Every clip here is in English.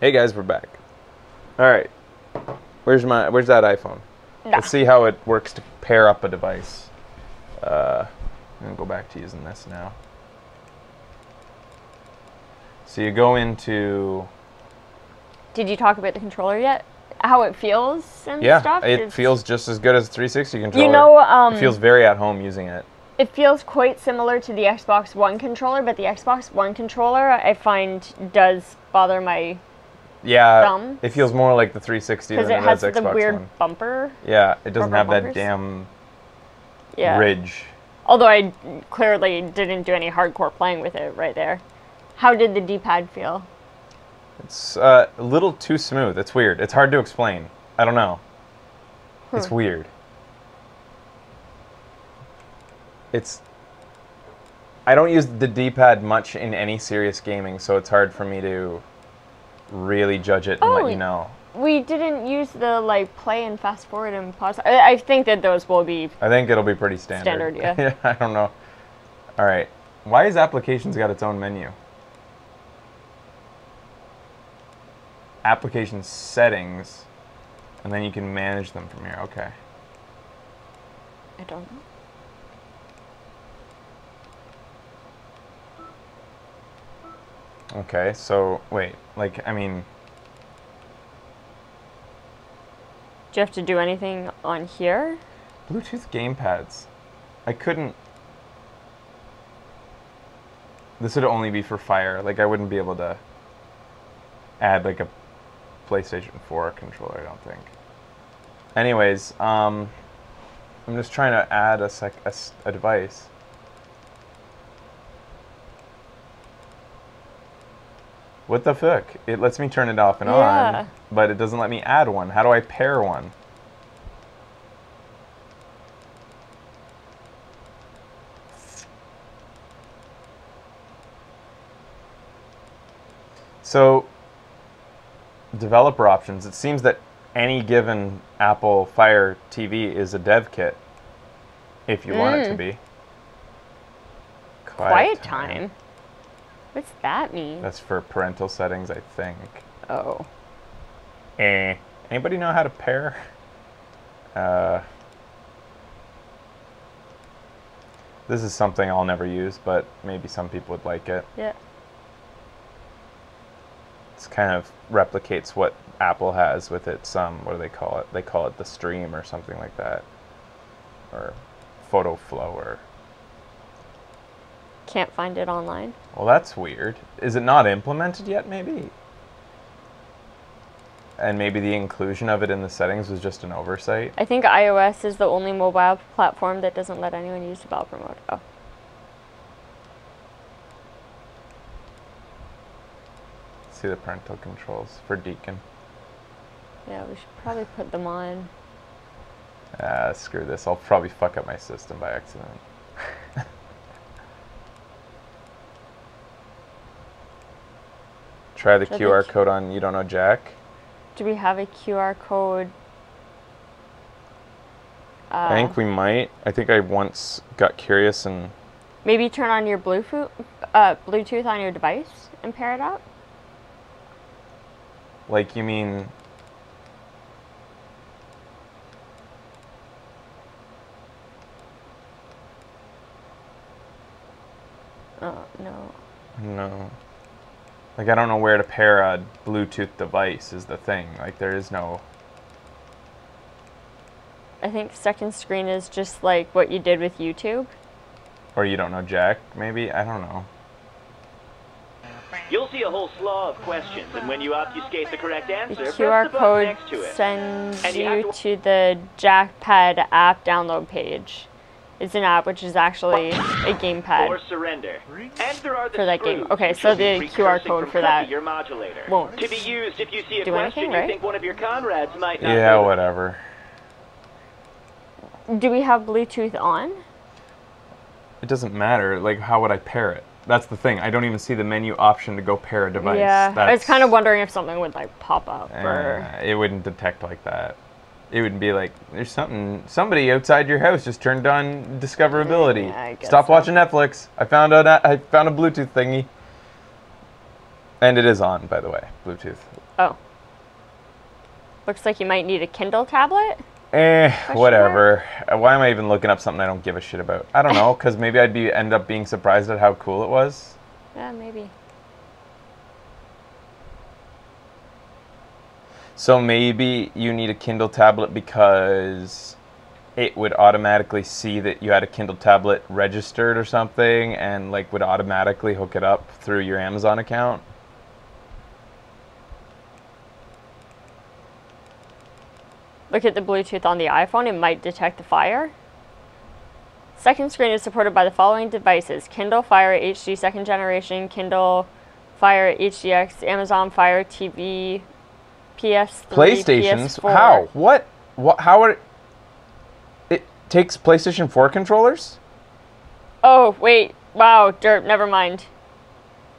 Hey guys, we're back. All right, where's that iPhone? Nah. Let's see how it works to pair up a device. I'm gonna go back to using this now. So you go into. Did you talk about the controller yet? How it feels and Yeah, stuff? it feels just as good as a 360 controller. You know, it feels very at home using it. it feels quite similar to the Xbox One controller, but the Xbox One controller I find does bother my Yeah, thumb. it feels more like the 360 than because it it has does the Xbox weird One. bumper. Yeah, it doesn't rubber have that bumpers. damn Yeah. ridge. Although I clearly didn't do any hardcore playing with it right there. How did the D-pad feel? It's a little too smooth. It's weird. It's hard to explain. I don't know. It's weird. I don't use the D-pad much in any serious gaming, so it's hard for me to really judge it and let you know. We didn't use the play and fast forward and pause. I think that those will be. I think it'll be pretty standard. Standard, yeah. I don't know. All right. Why has applications got its own menu? Application settings, and then you can manage them from here. Okay. I don't know. Okay, so wait, I mean, Do you have to do anything on here? Bluetooth gamepads. I couldn't. This would only be for Fire. I wouldn't be able to add a PlayStation 4 controller, I don't think. Anyways, I'm just trying to add a device. What the fuck? It lets me turn it off and on, but it doesn't let me add one. How do I pair one? So, developer options. It seems that any given Apple Fire TV is a dev kit, if you want it to be. Quiet time. What's that mean? That's for parental settings, I think. Oh. Anybody know how to pair? This is something I'll never use, but maybe some people would like it. Yeah. It's kind of replicates what Apple has with its what do they call it? They call it the Stream or something like that, or Photo Flow or. Can't find it online. Well, that's weird. Is it not implemented yet? Maybe. And maybe the inclusion of it in the settings was just an oversight. I think iOS is the only mobile platform that doesn't let anyone use developer mode. Oh. See the parental controls for Deacon. Yeah, we should probably put them on. Screw this. I'll probably fuck up my system by accident. Try the QR code on You Don't Know Jack. Do we have a QR code? I think we might. I think I once got curious and... Maybe turn on your Bluetooth on your device and pair it up? You mean... Oh, no. No. I don't know where to pair a Bluetooth device is the thing. There is no... I think second screen is just like what you did with YouTube. Or You Don't Know Jack, maybe? I don't know. You'll see a whole slaw of questions, and when you obfuscate the correct answer, The press QR the button code next to it. sends And you you have to the Jackpad app download page. It's an app which is actually a gamepad. Or surrender. And there are the For that game. screws, Okay, which so will be the QR precursing code from for that cutting your modulator. won't to be used if you see a do question anything, you right? think one of your comrades might not Yeah, know. whatever. Do we have Bluetooth on? It doesn't matter. How would I pair it? That's the thing. I don't even see the menu option to go pair a device. Yeah, I was That's, kind of wondering if something would pop up or... It wouldn't detect like that. It would be there's somebody outside your house just turned on discoverability. Yeah, I guess Stop so. watching Netflix. I found a Bluetooth thingy. And it is on, by the way, Bluetooth. Oh. Looks like you might need a Kindle tablet. Whatever. Why am I even looking up something I don't give a shit about? I don't know, because maybe I'd end up being surprised at how cool it was. Yeah, maybe. So maybe you need a Kindle tablet because it would automatically see that you had a Kindle tablet registered or something, and like would automatically hook it up through your Amazon account. Look at the Bluetooth on the iPhone. It might detect the Fire. Second screen is supported by the following devices: Kindle Fire HD 2nd generation, Kindle Fire HDX, Amazon Fire TV, PS3, PlayStations? PS4. How? What? How are... It takes PlayStation 4 controllers? Oh, wait. Wow, derp. Never mind.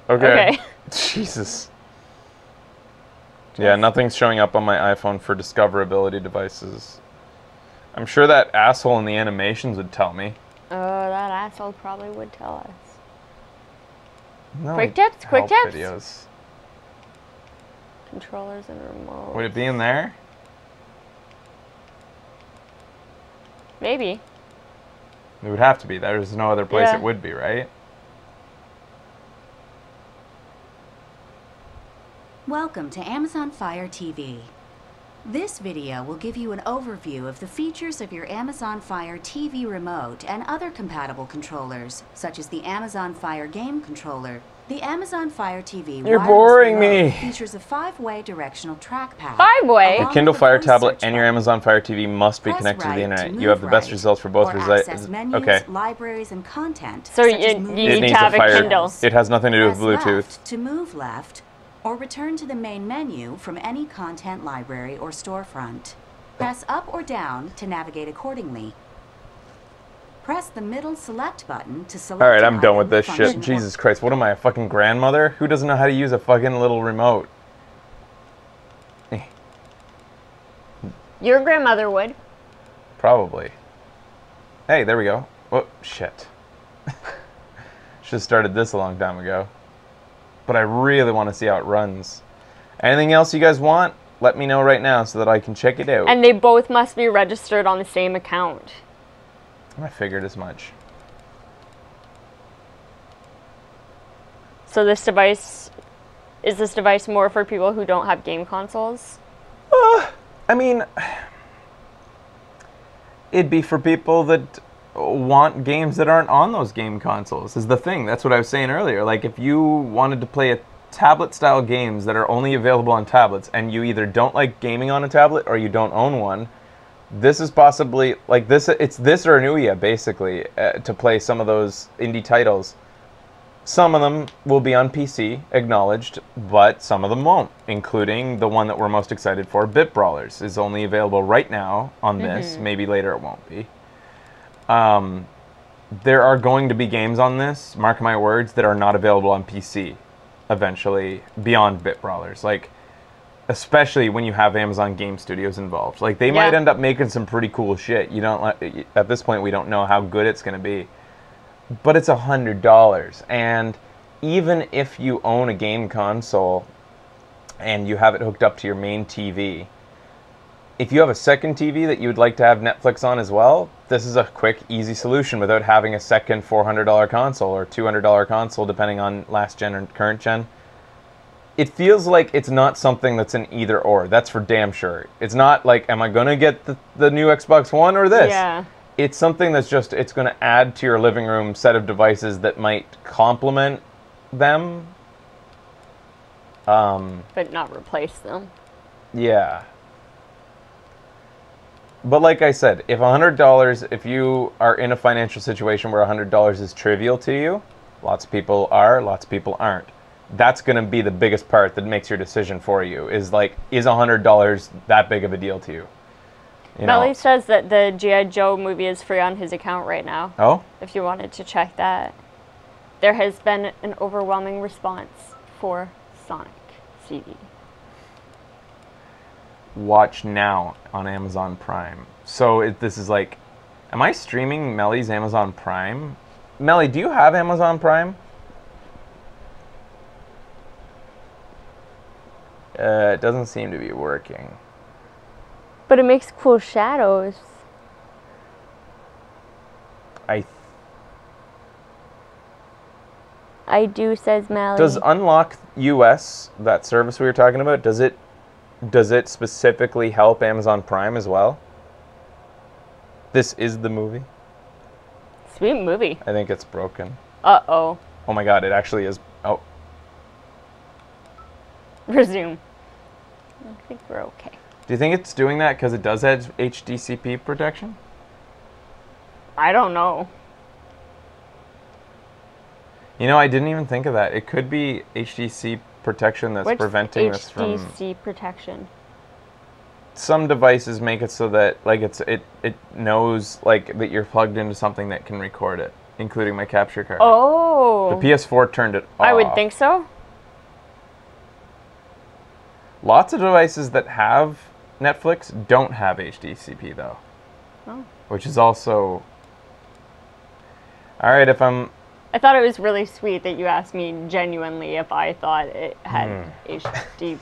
Okay. Okay. Jesus. Yeah, nothing's showing up on my iPhone for discoverability devices. I'm sure that asshole in the animations would tell me. Oh, that asshole probably would tell us. No, Quick tips, quick help tips. videos. Controllers and remote. Would it be in there? Maybe. It would have to be. There's no other place Yeah. it would be, right? Welcome to Amazon Fire TV. This video will give you an overview of the features of your Amazon Fire TV remote and other compatible controllers, such as the Amazon Fire Game Controller. The Amazon Fire TV You're wireless boring remote me. features a 5-way directional trackpad. 5-way? The along Kindle with a Fire voice tablet search and your button. Amazon Fire TV must be Press connected to the right internet. to You have move the best right, results for both or access menus, Okay. libraries, and content. So such you as need movies It to needs have a a fire. Kindle. It has nothing to do with Press Bluetooth. left to move left, or return to the main menu from any content library or storefront. Press up or down to navigate accordingly. Press the middle select button to select. Alright, an I'm done item, with this function, shit. or- Jesus Christ, what am I, a fucking grandmother? Who doesn't know how to use a fucking little remote? Your grandmother would. Probably. Hey, there we go. Oh, shit. Should have started this a long time ago. But I really want to see how it runs. Anything else you guys want? Let me know right now so that I can check it out. And they both must be registered on the same account. I figured as much. So this device, is this device more for people who don't have game consoles? I mean, it'd be for people that want games that aren't on those game consoles, is the thing. That's what I was saying earlier. Like, if you wanted to play a tablet-style games that are only available on tablets, and you either don't like gaming on a tablet or you don't own one, this is possibly, like, this. It's this or an Ouya, basically, to play some of those indie titles. Some of them will be on PC, acknowledged, but some of them won't, including the one that we're most excited for, Bit Brawlers, is only available right now on this. Maybe later it won't be. There are going to be games on this, mark my words, that are not available on PC eventually, beyond Bit Brawlers. Like, especially when you have Amazon Game Studios involved. Like, they might Yeah. end up making some pretty cool shit. You don't, at this point, we don't know how good it's going to be. But it's $100, and even if you own a game console and you have it hooked up to your main TV, if you have a second TV that you would like to have Netflix on as well, this is a quick, easy solution without having a second $400 console or $200 console, depending on last gen or current gen. It feels like it's not something that's an either or. That's for damn sure. It's not like, am I going to get the new Xbox One or this? Yeah. It's something that's just, it's going to add to your living room set of devices that might complement them. But not replace them. Yeah. But like I said, if $100, if you are in a financial situation where $100 is trivial to you, lots of people are, lots of people aren't. That's going to be the biggest part that makes your decision for you, is like, is $100 that big of a deal to you? You know? Melly says that the G.I. Joe movie is free on his account right now. Oh? If you wanted to check that. There has been an overwhelming response for Sonic CD. Watch now on Amazon Prime. So this is like, am I streaming Melly's Amazon Prime? Melly, do you have Amazon Prime? It doesn't seem to be working. But it makes cool shadows. I do, says Mally. Does Unlock US, that service we were talking about, does it specifically help Amazon Prime as well? This is the movie. Sweet movie. I think it's broken. Uh-oh. Oh my god, it actually is. Oh. Resume. I think we're okay. Do you think it's doing that because it does have HDCP protection? I don't know. You know, I didn't even think of that. It could be HDC protection that's preventing this from... HDC protection? Some devices make it so that like it knows like that you're plugged into something that can record it, including my capture card. Oh. The PS4 turned it off. I would think so. Lots of devices that have Netflix don't have HDCP though. Oh. Which is also... All right, if I'm... I thought it was really sweet that you asked me genuinely if I thought it had HDCP.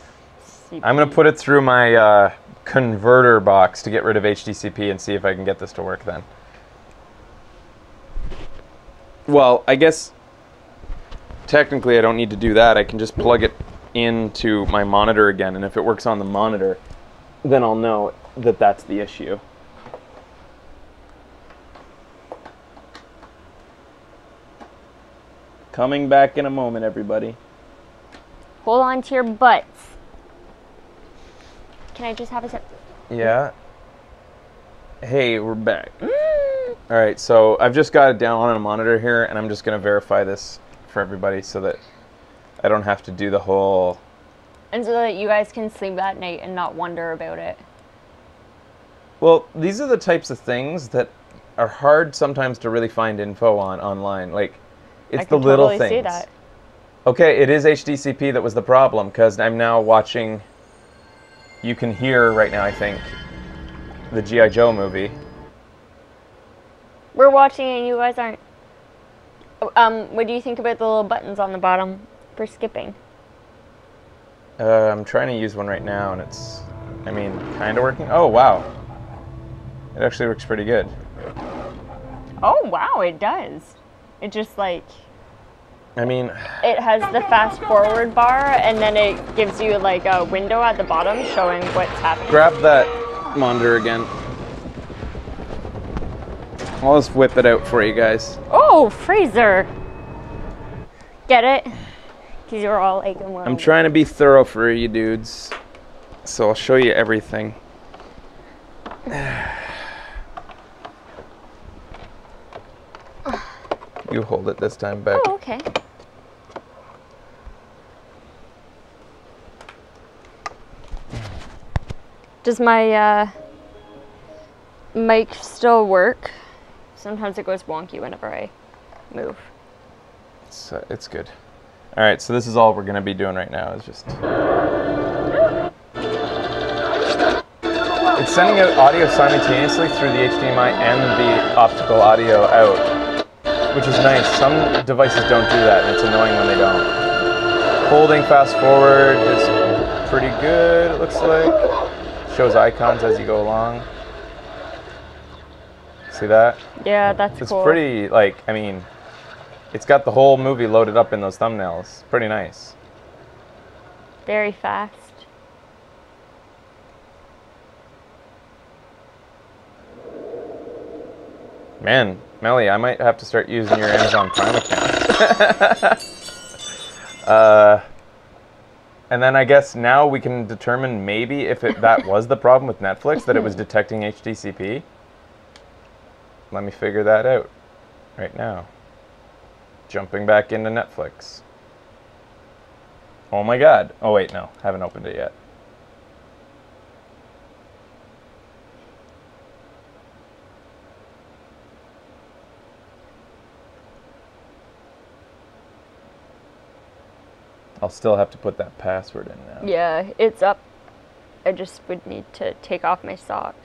I'm going to put it through my converter box to get rid of HDCP and see if I can get this to work then. Well, I guess technically I don't need to do that. I can just plug it into my monitor again, and if it works on the monitor, then I'll know that that's the issue. Coming back in a moment, everybody. Hold on to your butts. Can I just have a sip? Yeah. Hey, we're back. All right, so I've just got it down on a monitor here, and I'm just going to verify this for everybody so that I don't have to do the whole... And so that you guys can sleep at night and not wonder about it. Well, these are the types of things that are hard sometimes to really find info on online. Like, it's the little things. I can totally see that. Okay, it is HDCP that was the problem, because I'm now watching... You can hear right now, I think, the G.I. Joe movie. We're watching it and you guys aren't. What do you think about the little buttons on the bottom for skipping? I'm trying to use one right now, and it's, I mean, kind of working. Oh, wow. It actually works pretty good. Oh, wow, it does. It just, like... I mean... It has the fast forward bar, and then it gives you, like, a window at the bottom showing what's happening. Grab that monitor again. I'll just whip it out for you guys. Oh, Fraser! Get it? Because you're all like... I'm trying to be thorough for you dudes. So I'll show you everything. You hold it this time, Beck. Oh, okay. Does my mic still work? Sometimes it goes wonky whenever I move. It's good. All right, so this is all we're going to be doing right now is just... It's sending out audio simultaneously through the HDMI and the optical audio out, which is nice. Some devices don't do that, and it's annoying when they don't. Holding fast forward is pretty good, it looks like. Shows icons as you go along. See that? Yeah, that's it's cool. It's pretty, like, I mean, it's got the whole movie loaded up in those thumbnails. Pretty nice. Very fast. Man, Melly, I might have to start using your Amazon Prime account. And then I guess now we can determine maybe if that was the problem with Netflix, that it was detecting HDCP. Let me figure that out right now. Jumping back into Netflix. Oh my god. Oh wait, no. Haven't opened it yet. I'll still have to put that password in now. Yeah, it's up. I just would need to take off my sock.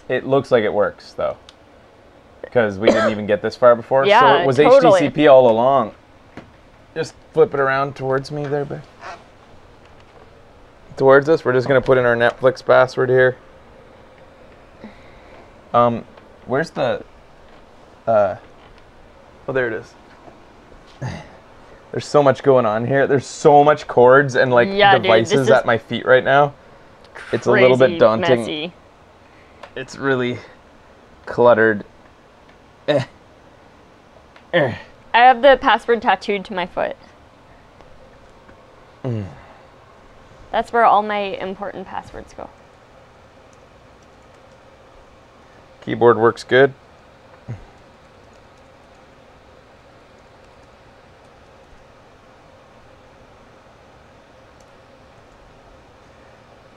It looks like it works, though. Because we didn't even get this far before. Yeah, so it was totally. HDCP all along. Just flip it around towards me there, babe. Towards us. We're just gonna put in our Netflix password here. Where's the? Oh, there it is. There's so much going on here. There's so much cords and like Yeah, dude, devices this is at my feet right now. It's a little bit Crazy daunting. messy. It's really cluttered. I have the password tattooed to my foot. That's where all my important passwords go. Keyboard works good.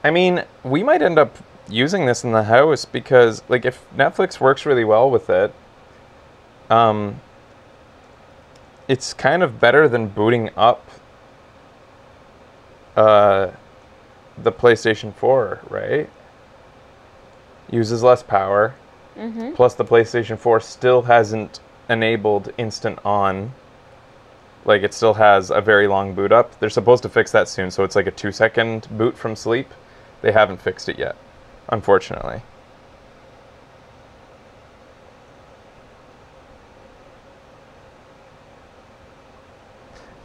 I mean, we might end up using this in the house because, like, if Netflix works really well with it, it's kind of better than booting up the PlayStation 4, right? Uses less power. Plus, the PlayStation 4 still hasn't enabled Instant On. Like, it still has a very long boot up. They're supposed to fix that soon, so it's like a 2-second boot from sleep. They haven't fixed it yet, unfortunately.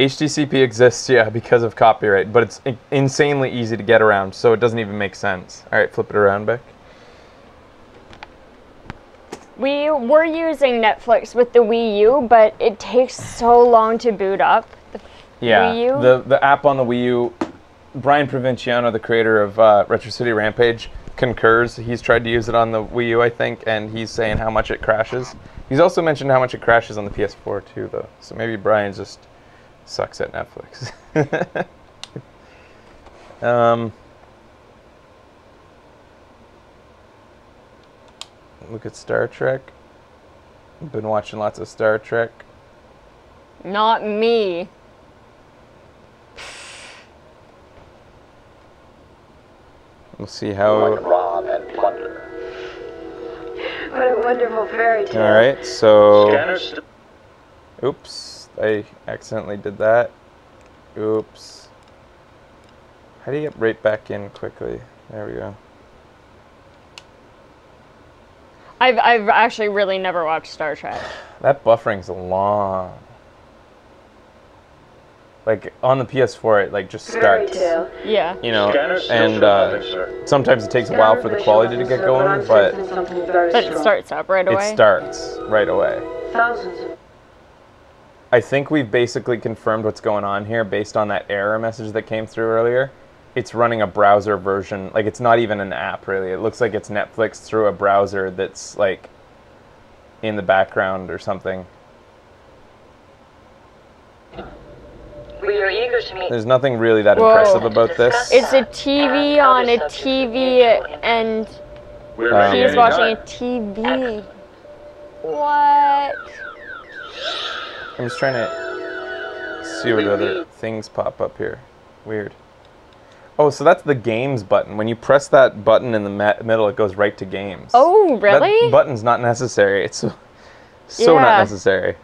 HTCP exists, yeah, because of copyright, but it's insanely easy to get around, so it doesn't even make sense. All right, flip it around, Beck. We were using Netflix with the Wii U, but it takes so long to boot up the Wii U. The app on the Wii U, Brian Provinciano, the creator of Retro City Rampage, concurs. He's tried to use it on the Wii U, I think, and he's saying how much it crashes. He's also mentioned how much it crashes on the PS4 too, though. So maybe Brian just sucks at Netflix. Look at Star Trek. Been watching lots of Star Trek. Not me. We'll see how. Rob and plunder. What a wonderful fairy tale. All right, so. Scanners. Oops, I accidentally did that. Oops. How do you get right back in quickly? There we go. I've actually really never watched Star Trek. That buffering's long. Like on the PS4, it like just Fairy starts. tale. Yeah. You know, Scanners still and surviving, sir. sometimes it takes a while for the quality to get going, but But it starts up right away. it starts right away. Thousands of I think we've basically confirmed what's going on here based on that error message that came through earlier. It's running a browser version. Like, it's not even an app, really. It looks like it's Netflix through a browser that's, like, in the background or something. We are eager to meet. There's nothing really that Whoa. impressive about this. It's a TV on a TV, and We're Um, he's ready watching a anytime. TV. What? I'm just trying to see what other things pop up here. Weird. Oh, so that's the games button. When you press that button in the middle, it goes right to games. Oh, really? That button's not necessary. It's so Yeah. not necessary.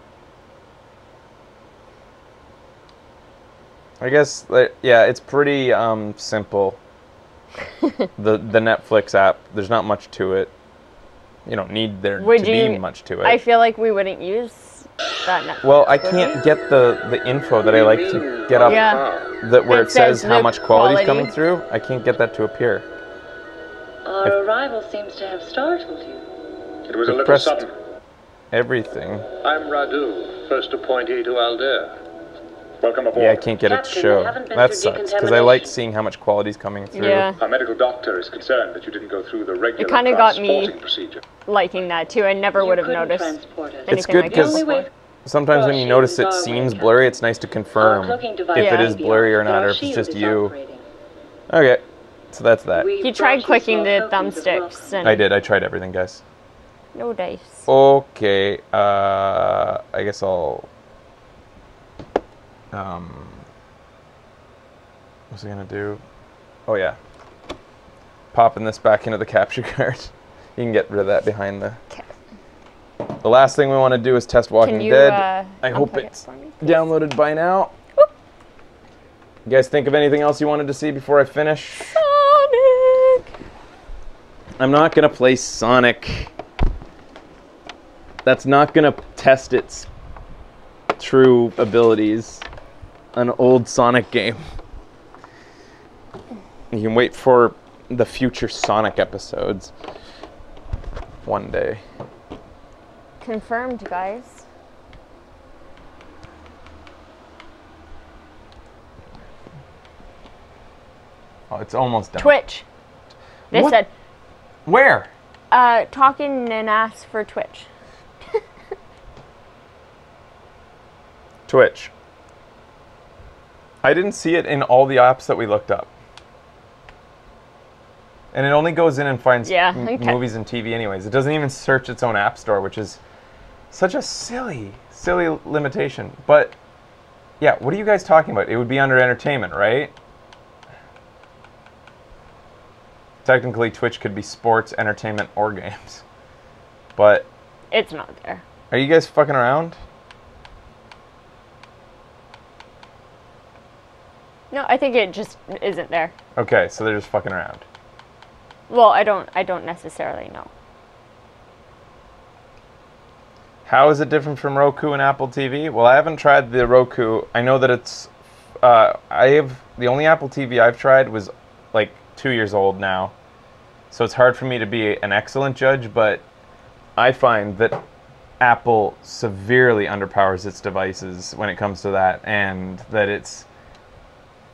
I guess, yeah, it's pretty simple. the Netflix app, there's not much to it. You don't need there Would to you- be much to it. I feel like we wouldn't use that Netflix. Well, I can't get the info that I like to get up, Yeah. that where It it says says how the much quality's quality. coming through. I can't get that to appear. Our arrival seems to have startled you. It was a I little pressed sudden. everything. I'm Radu, first appointee to Aldair. Welcome aboard. Yeah, I can't get it to Captain, show. we haven't been That through sucks, because I like decontamination. seeing how much quality's coming through. Yeah, Our medical doctor is concerned that you didn't go through the regular kinda got me- transporting procedure. liking that too. I never would have couldn't noticed transport us. It's anything good like because that Only before. way- sometimes when you Our notice it shields are seems awake. blurry, it's nice to confirm Our cloaking if device it Yeah. is blurry or but not, our or if it's shield just is you. operating. Okay, so that's that. We He brought tried you clicking small the tokens of thumbsticks welcome. and I did. I tried everything, guys. no dice. Okay, I guess I'll. What's I gonna do? Oh yeah, popping this back into the capture card. You can get rid of that behind the. Okay. The last thing we want to do is test Walking Can you Dead. I hope unplug it it's for me, please? downloaded by now. You guys think of anything else you wanted to see before I finish? Sonic! I'm not going to play Sonic. That's not going to test its true abilities. An old Sonic game. You can wait for the future Sonic episodes one day. Confirmed, guys. Oh, it's almost done. Twitch. They What? said, Where? talking and ask for Twitch. Twitch. I didn't see it in all the apps that we looked up. And it only goes in and finds Yeah, okay. movies and TV anyways. It doesn't even search its own app store, which is such a silly limitation. But, yeah, what are you guys talking about? It would be under entertainment, right? Technically, Twitch could be sports, entertainment, or games. But, It's not there. are you guys fucking around? No, I think it just isn't there. Okay, so they're just fucking around. Well, I don't necessarily know. How is it different from Roku and Apple TV? Well, I haven't tried the Roku. I know that it's... the only Apple TV I've tried was like 2 years old now. So it's hard for me to be an excellent judge, but I find that Apple severely underpowers its devices when it comes to that, and that it's...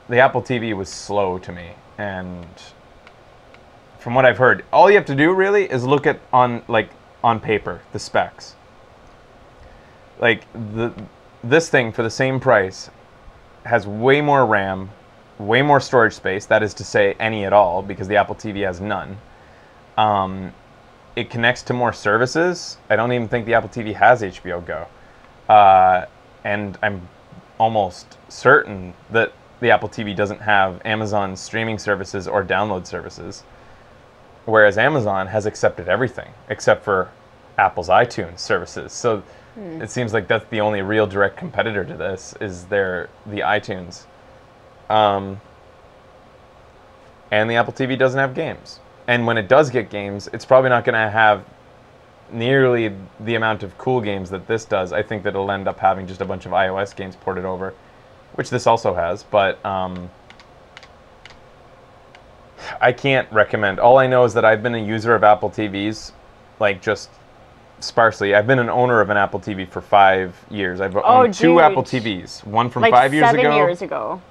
The Apple TV was slow to me, and from what I've heard, all you have to do really is look at on paper the specs. Like this thing for the same price has way more RAM, way more storage space. That is to say, any at all, because the Apple TV has none. It connects to more services. I don't even think the Apple TV has HBO Go, and I'm almost certain that the Apple TV doesn't have Amazon streaming services or download services, whereas Amazon has accepted everything except for Apple's iTunes services. So it seems like that's the only real direct competitor to this is the iTunes. And the Apple TV doesn't have games. And when it does get games, it's probably not going to have nearly the amount of cool games that this does. I think that it'll end up having just a bunch of iOS games ported over, which this also has, but I can't recommend. All I know is that I've been a user of Apple TVs, like just sparsely. I've been an owner of an Apple TV for 5 years. I've owned two dude. Apple TVs, one from Like 5 years 7 ago. years ago.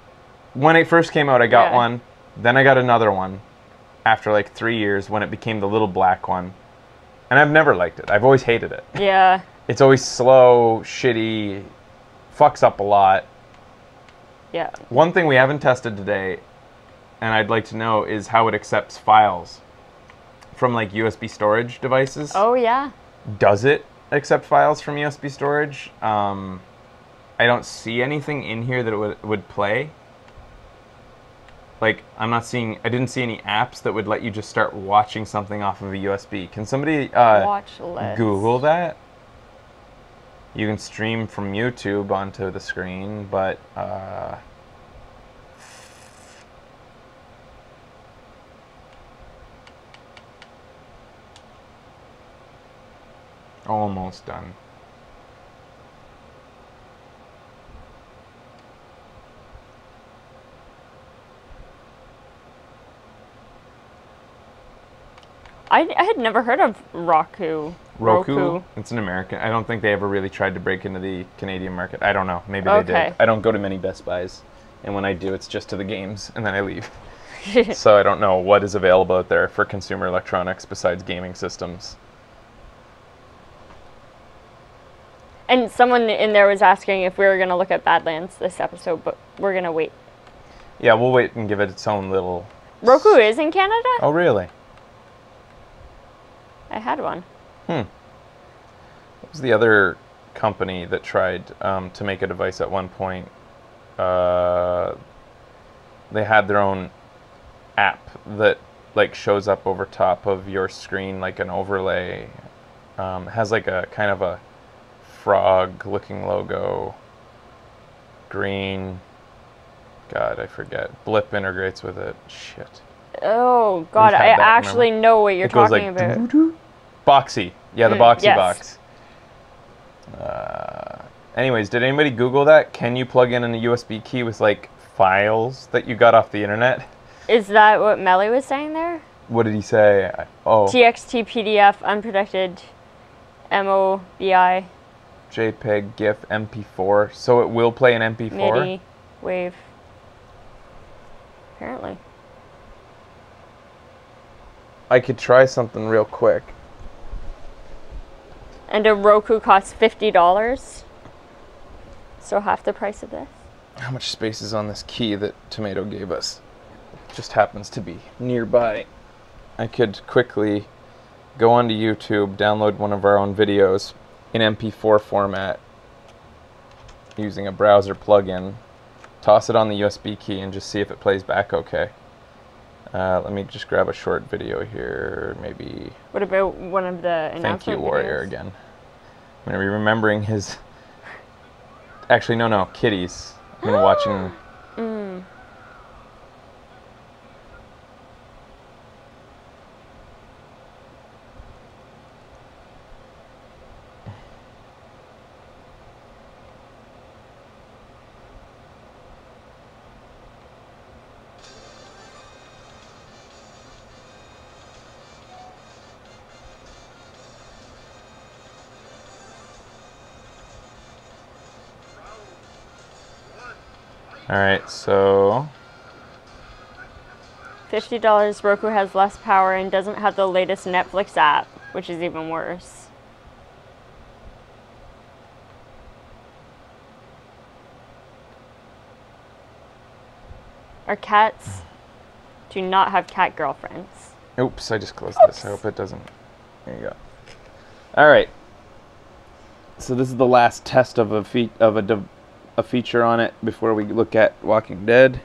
When it first came out, I got Yeah. one. Then I got another one after like 3 years when it became the little black one. And I've never liked it. I've always hated it. Yeah. It's always slow, shitty, fucks up a lot. Yeah. One thing we haven't tested today, and I'd like to know, is how it accepts files from like USB storage devices. Oh, yeah. Does it accept files from USB storage? I don't see anything in here that it would play. Like, I didn't see any apps that would let you just start watching something off of a USB. Can somebody Watch list. Google that? You can stream from YouTube onto the screen, but almost done. I had never heard of Roku. It's an American. I don't think they ever really tried to break into the Canadian market. I don't know. Maybe they Okay. did. I don't go to many Best Buys, and when I do, it's just to the games, and then I leave. So I don't know what is available out there for consumer electronics besides gaming systems. And someone in there was asking if we were going to look at Badlands this episode, but we're going to wait. Yeah, we'll wait and give it its own little... Roku is in Canada? Oh, really? I had one. What was the other company that tried to make a device at one point? They had their own app that like shows up over top of your screen like an overlay. Has like a kind of a frog looking logo. Green. God, I forget. Blip integrates with it. Shit. Oh God, We've I had that, actually remember? know what you're It goes talking like about. doo-doo-doo. Boxy. Yeah, the Boxy yes. box. Anyways, did anybody Google that? Can you plug in a USB key with like files that you got off the internet? Is that what Melly was saying there? What did he say? Oh, TXT, PDF, unprotected, MOBI, JPEG, GIF, MP4. So it will play an MP4? MIDI, WAV. Apparently. I could try something real quick. And a Roku costs $50. So half the price of this. How much space is on this key that Tomato gave us? It just happens to be nearby. I could quickly go onto YouTube, download one of our own videos in MP4 format using a browser plugin, toss it on the USB key, and just see if it plays back okay. Let me just grab a short video here, maybe. What about one of the announcement Thank you, Warrior, videos? again. I'm going to be remembering his... Actually, no, Kitties. I've been watching... Alright, so... $50, Roku has less power and doesn't have the latest Netflix app, which is even worse. Our cats do not have cat girlfriends. Oops, I just closed this. I hope it doesn't... There you go. Alright. So this is the last test of a feature on it before we look at Walking Dead.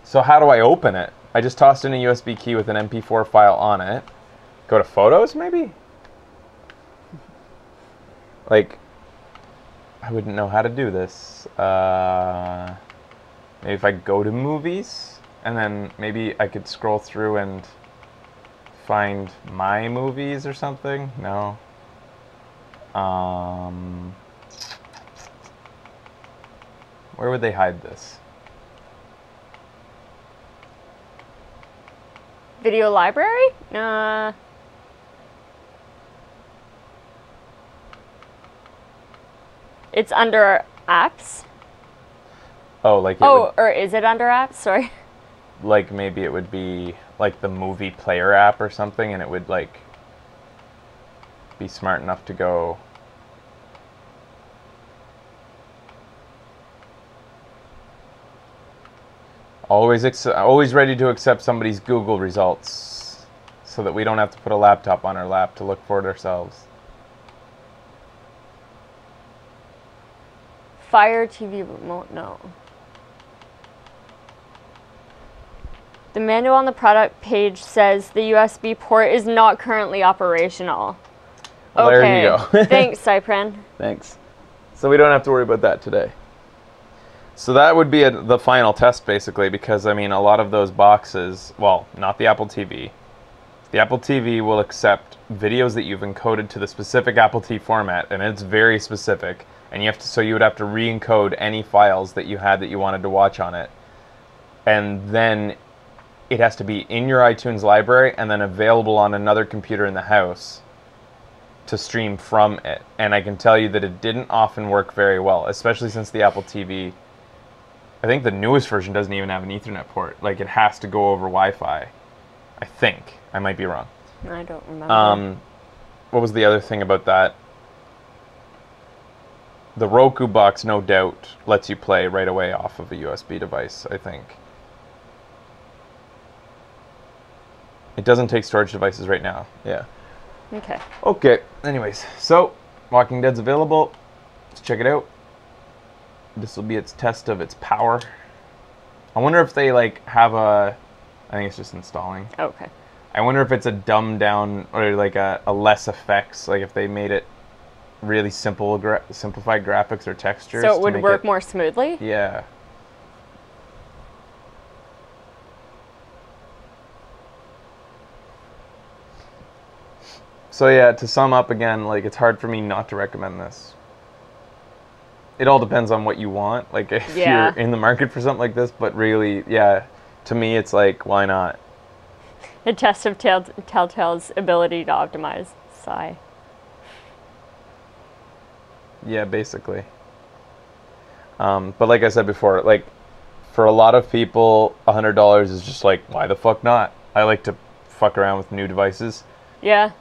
So how do I open it? I just tossed in a USB key with an MP4 file on it. Go to Photos, maybe? Like, I wouldn't know how to do this. Maybe if I go to Movies, and then maybe I could scroll through and find My Movies or something? No. Where would they hide this? Video library? It's under apps. Oh, like it Oh, or is it under apps? Sorry. like maybe it would be like the movie player app or something, and it would like be smart enough to go. Always ready to accept somebody's Google results, so that we don't have to put a laptop on our lap to look for it ourselves. Fire TV remote, no. The manual on the product page says the USB port is not currently operational. Well, Okay. there you go. Thanks, Cypren. Thanks. So we don't have to worry about that today. So that would be the final test, basically, because, I mean, a lot of those boxes, well, not the Apple TV. The Apple TV will accept videos that you've encoded to the specific Apple TV format, and it's very specific. And so you would have to re-encode any files that you had that you wanted to watch on it. And then it has to be in your iTunes library and then available on another computer in the house to stream from it. And I can tell you that it didn't often work very well, especially since the Apple TV, I think the newest version doesn't even have an Ethernet port. Like, it has to go over Wi-Fi. I think. I might be wrong. I don't remember. What was the other thing about that? The Roku box, no doubt, lets you play right away off of a USB device, I think. It doesn't take storage devices right now. Yeah. Okay. Okay. Anyways, so Walking Dead's available. Let's check it out. This will be its test of its power. I wonder if they like have a... I think it's just installing. Okay. I wonder if it's a dumbed down or like a less effects. Like if they made it really simplified graphics or textures. So it to would make work more smoothly? Yeah. So yeah, to sum up again, like it's hard for me not to recommend this. It all depends on what you want. Like if Yeah. you're in the market for something like this, but really, yeah, to me it's like, why not? A test of Telltale's ability to optimize. Sigh. Yeah, basically. But like I said before, like for a lot of people, $100 is just like, why the fuck not? I like to fuck around with new devices. Yeah.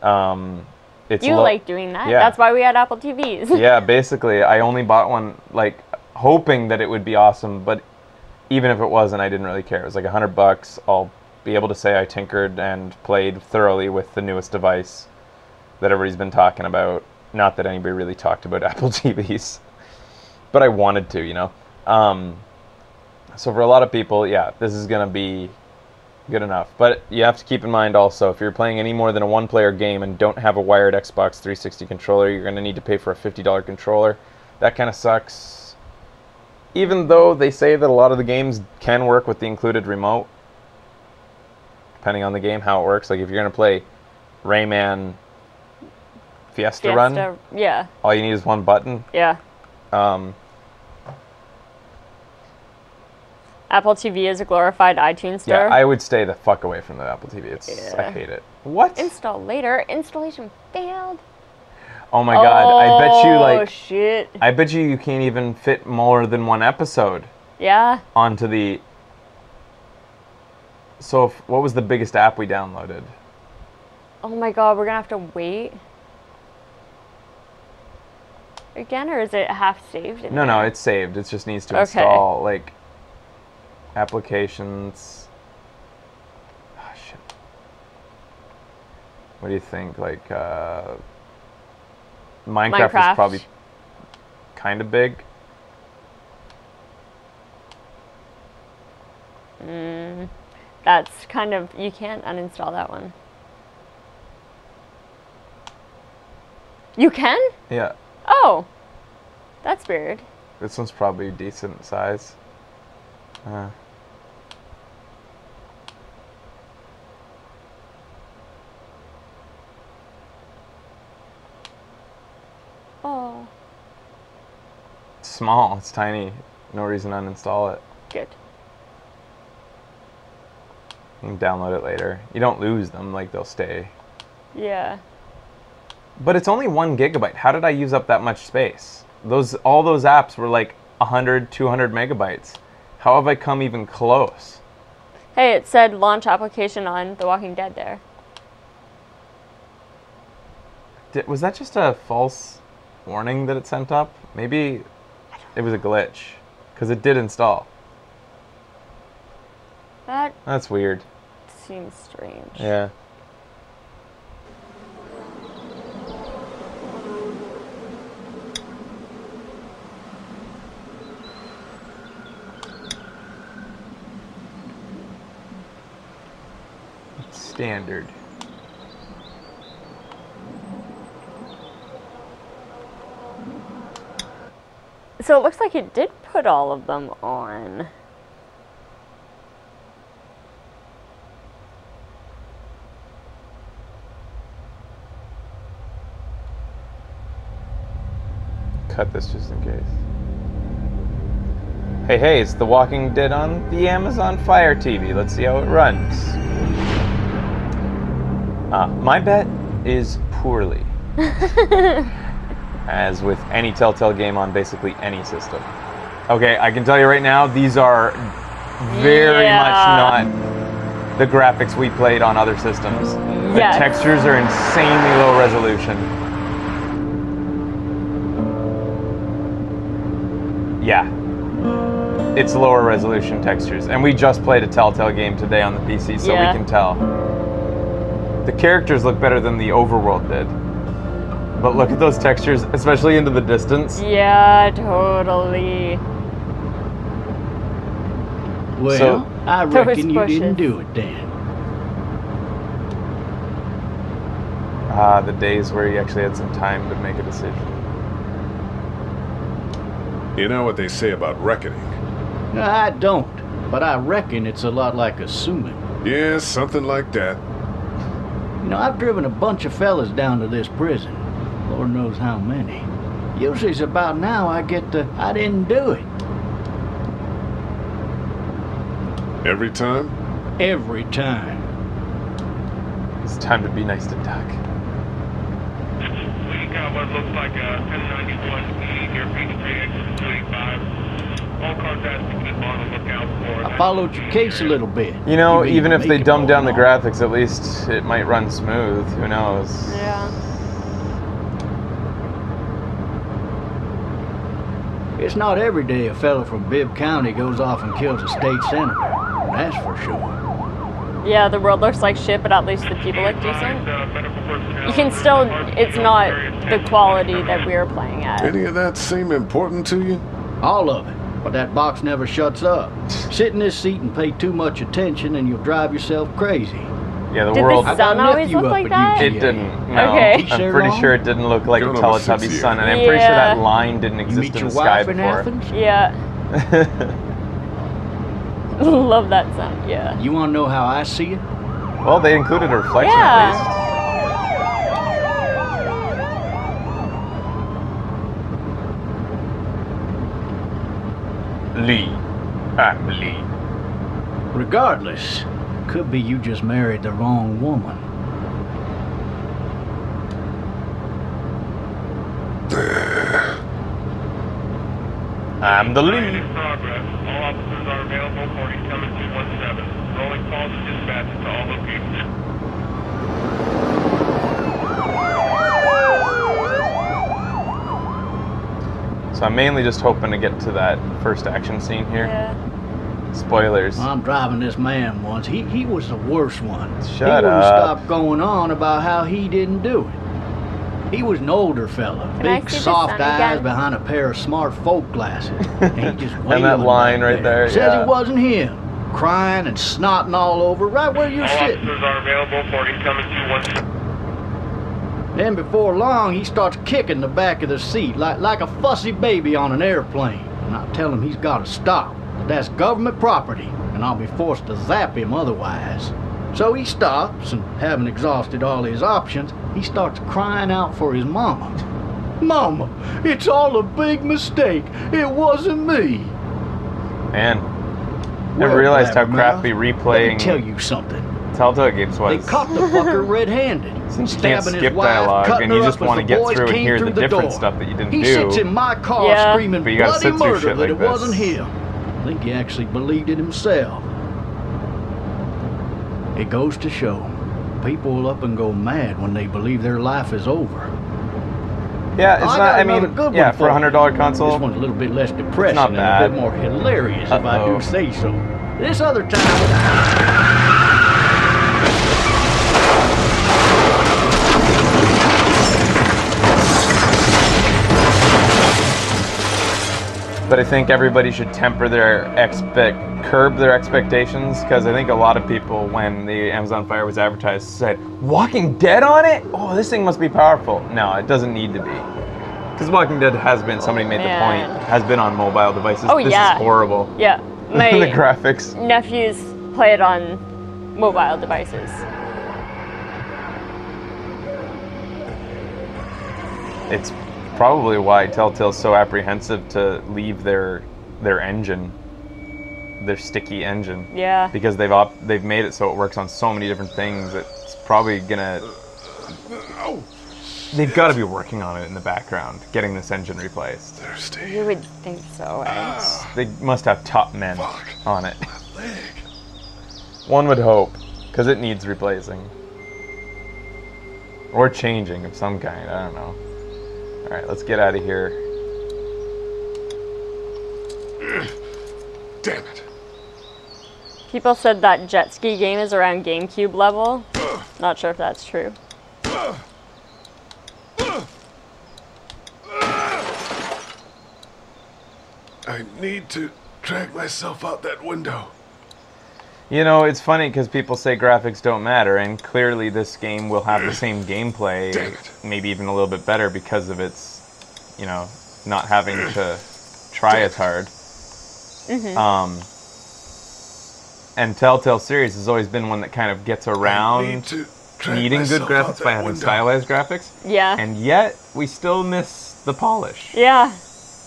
It's You like doing that. Yeah. That's why we had Apple TVs. Yeah, basically, I only bought one like hoping that it would be awesome, but even if it wasn't, I didn't really care. It was like $100. I'll be able to say I tinkered and played thoroughly with the newest device that everybody's been talking about. Not that anybody really talked about Apple TVs, but I wanted to, you know. So for a lot of people, yeah, this is gonna be good enough. But you have to keep in mind also, if you're playing any more than a one-player game and don't have a wired Xbox 360 controller, you're gonna need to pay for a $50 controller. That kind of sucks. Even though they say that a lot of the games can work with the included remote, depending on the game, how it works. Like if you're gonna play Rayman Fiesta Run, Yeah. all you need is one button. Yeah. Apple TV is a glorified iTunes store. Yeah, I would stay the fuck away from the Apple TV. It's I Yeah. hate it. What? Install later. Installation failed. Oh my god! I bet you Oh like shit. I bet you can't even fit more than one episode Yeah. onto the. So what was the biggest app we downloaded? Oh my god, we're gonna have to wait. Again, or is it half saved? in No, there? it's saved. It just needs to Okay. install like applications. Oh shit. What do you think? Like Minecraft is Minecraft. probably kind of big. That's kind of, you can't uninstall that one. You can? Yeah, Oh, that's weird. this one's probably decent size. Oh, It's small. It's tiny. No reason to uninstall it. good. You can download it later. You don't lose them. Like they'll stay. Yeah. But it's only 1 gigabyte. How did I use up that much space? All those apps were like 100, 200 megabytes. How have I come even close? Hey, it said launch application on The Walking Dead there. Was that just a false warning that it sent up? Maybe it was a glitch. Because it did install. That That's weird. seems strange. Yeah. It's standard. So it looks like it did put all of them on. Cut this just in case. Hey, it's The Walking Dead on the Amazon Fire TV. Let's see how it runs. My bet is poorly. As with any Telltale game on basically any system. Okay, I can tell you right now, these are very much not the graphics we played on other systems. The Yes. textures are insanely low resolution. Yeah. It's lower resolution textures. And we just played a Telltale game today on the PC, so Yeah. we can tell. The characters look better than the overworld did. But look at those textures, especially into the distance. Yeah, totally. Well, So- I Those reckon you bushes. didn't do it then. The days where you actually had some time to make a decision. You know what they say about reckoning? I don't, but I reckon it's a lot like assuming. Yeah, something like that. You know, I've driven a bunch of fellas down to this prison. Lord knows how many. Usually it's about now I get the, I didn't do it. Every time? Every time. It's time to be nice to Duck. We got what looks like a 1091E near Peachtree, exit 25. All cars have to keep on the lookout for. I followed your case a little bit. You know, You even if they make it dumb down the all along. graphics, at least it might run smooth. Who knows? Yeah. It's not every day a fella from Bibb County goes off and kills a state senator. That's for sure. Yeah, the world looks like shit, but at least the people look decent. You can still, it's not the quality that we're playing at. Any of that seem important to you? All of it. But that box never shuts up. Sit in this seat and pay too much attention and you'll drive yourself crazy. Yeah, the Did world. the I got sun a always nephew look up like at that? It UGA. didn't. No. Okay. He said I'm pretty wrong? sure it didn't look like a Going on the Teletubby sixth sun, year. and I'm pretty sure that Yeah. line didn't You exist meet in your the sky wife in before. Athens? Yeah. Love that sound, yeah. You want to know how I see it? Well, they included a reflection Yeah. at least. Lee. I'm Lee. Regardless, could be you just married the wrong woman. I'm the Lee. In progress. All officers are available for incoming 217. Rolling calls and dispatches to all locations. So I'm mainly just hoping to get to that first action scene here. Yeah. Spoilers. I'm driving this man once. He was the worst one. Shut He wouldn't up. stop going on about how he didn't do it. He was an older fella, Can I big see the soft sun eyes again? behind a pair of smart folk glasses. And he just And that wailing line back right there, Says yeah. it wasn't him. Crying and snotting all over right where you're All sitting. officers are available for incoming 217. Then before long, he starts kicking the back of the seat like a fussy baby on an airplane. And I tell him he's got to stop. That that's government property, and I'll be forced to zap him otherwise. So he stops, and having exhausted all his options, he starts crying out for his mama. Mama, it's all a big mistake. It wasn't me. Man, Well, I realized how Blabbermouth, crappy Let me replaying tell you something. Telltale games They was. caught the fucker red-handed. Since you can't stabbing his skip wife, dialogue cutting and you her just up as want to the get boys through and came hear the through different door. stuff that you didn't He do. sits in my car Yeah. screaming But you gotta bloody sit through murder shit that like it this. wasn't him. I think he actually believed it himself. It goes to show, people will up and go mad when they believe their life is over. Yeah, it's I not. got I another mean, good yeah, one for a you. $100 console. This one's a little bit less depressing not and bad. a bit more hilarious, if I Uh-oh. do say so. This other time... But I think everybody should temper their curb their expectations, because I think a lot of people, when the Amazon Fire was advertised, said, "Walking Dead on it? Oh, this thing must be powerful." No, it doesn't need to be. Because Walking Dead has been, somebody made the Man. point, has been on mobile devices. Oh, this yeah. is horrible. Yeah. My The graphics. nephews play it on mobile devices. It's probably why Telltale's so apprehensive to leave their engine, their sticky engine. Yeah. Because they've made it so it works on so many different things. It's probably gonna. They've got to be working on it in the background, getting this engine replaced. Thirsty. You would think so, right? They must have top men on it. One would hope, because it needs replacing. Or changing of some kind, I don't know. Alright, let's get out of here. Damn it. People said that jet ski game is around GameCube level. Not sure if that's true. I need to drag myself out that window. You know, it's funny because people say graphics don't matter, and clearly this game will have the same gameplay, Damn it. maybe even a little bit better because of its, you know, not having to try as hard. And Telltale series has always been one that kind of gets I need around to needing good myself out graphics that by having window. stylized graphics. Yeah. And yet, we still miss the polish. Yeah.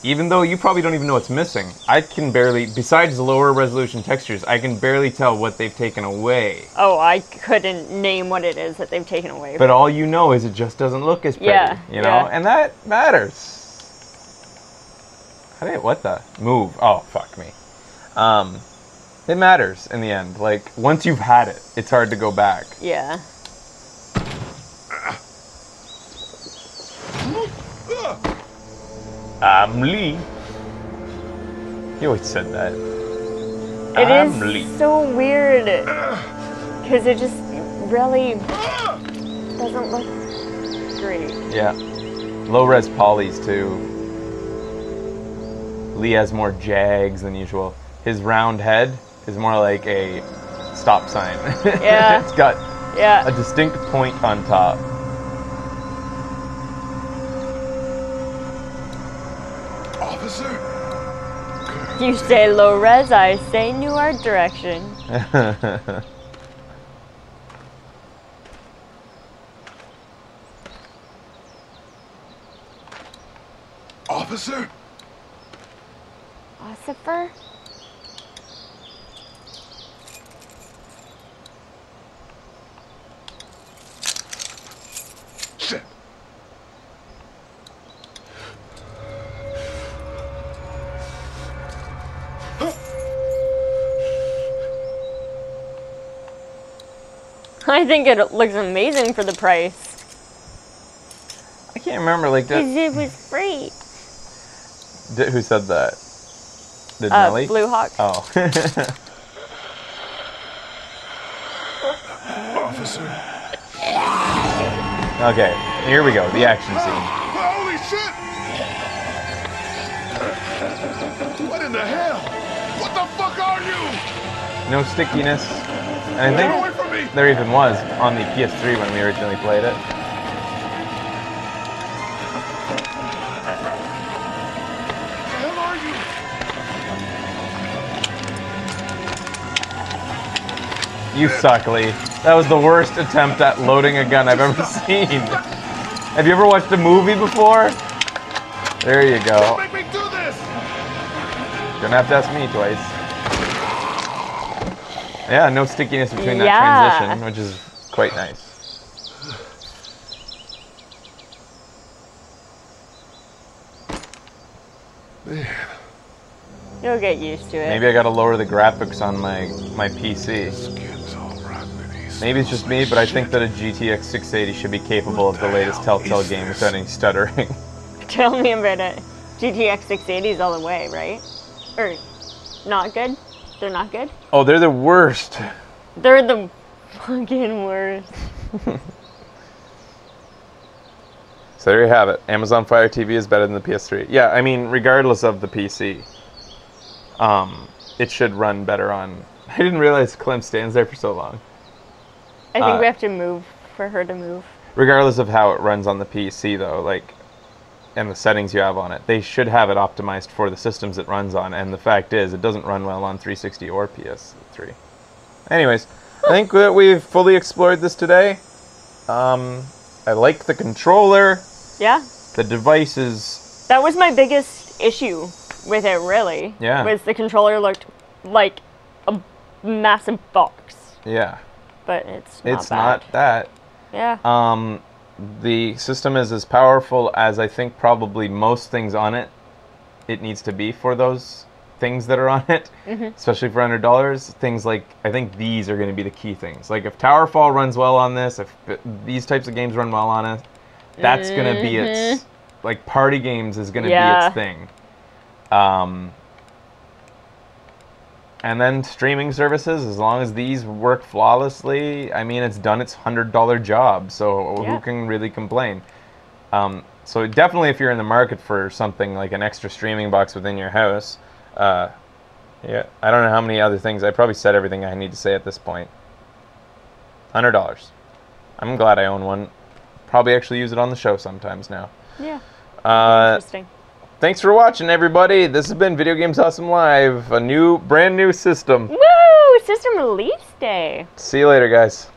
Even though you probably don't even know what's missing. I can barely, besides lower resolution textures, I can barely tell what they've taken away. Oh, I couldn't name what it is that they've taken away. But all you know is it just doesn't look as pretty. Yeah, You know? yeah. And that matters. What the? Move. Oh, fuck me. It matters in the end. Like, once you've had it, it's hard to go back. Yeah. I'm Lee. He always said that. It I'm Lee. is so weird. Because it just really doesn't look great. Yeah. Low-res polys, too. Lee has more jags than usual. His round head is more like a stop sign. Yeah. It's got Yeah. a distinct point on top. Officer? You say low res, I say new art direction. Officer? Ossifer? Shit. I think it looks amazing for the price. I can't remember, like, Because it was free. who said that? Did Nelly? Blue Hawk. Oh. Officer? Okay, here we go, the action scene. Holy shit! What in the hell? What the fuck are you? No stickiness. And I Get away from me! think there even was on the PS3 when we originally played it. What the hell are you? You suck, Lee. That was the worst attempt at loading a gun I've ever seen. Have you ever watched a movie before? There you go. Don't make me do this! Don't have to ask me twice. Yeah, no stickiness between that Yeah. transition, which is quite nice. Man, You'll get used to it. Maybe I gotta lower the graphics on my PC. skin's all rotten and he's Maybe it's just me, but I think that a GTX 680 should be capable of the latest Telltale game without any stuttering. Tell me about it. GTX 680 is all the way, right? Or not good? They're not good? Oh, they're the worst. They're the fucking worst. So there you have it. Amazon Fire TV is better than the PS3. Yeah, I mean, regardless of the PC, it should run better on... I didn't realize Clem stands there for so long. I think we have to move for her to move. Regardless of how it runs on the PC, though, like, and the settings you have on it, they should have it optimized for the systems it runs on, and the fact is, it doesn't run well on 360 or PS3. Anyways, I think that we've fully explored this today. I like the controller. Yeah. The device is... That was my biggest issue with it, really. Yeah. Was the controller looked like a massive box. Yeah. But it's not It's bad. not that. Yeah. The system is as powerful as I think probably most things on it needs to be for those things that are on it, especially for $100. Things like, I think these are going to be the key things. Like if Towerfall runs well on this, if these types of games run well on it, that's going to be its, like party games is going to be its thing. And then streaming services, as long as these work flawlessly, I mean, it's done its $100 job, so who can really complain? So definitely if you're in the market for something like an extra streaming box within your house, yeah, I don't know how many other things, I probably said everything I need to say at this point. $100. I'm glad I own one. Probably actually use it on the show sometimes now. Yeah. Interesting. Thanks for watching, everybody. This has been Video Games Awesome Live, a brand new system. Woo! System release day. See you later, guys.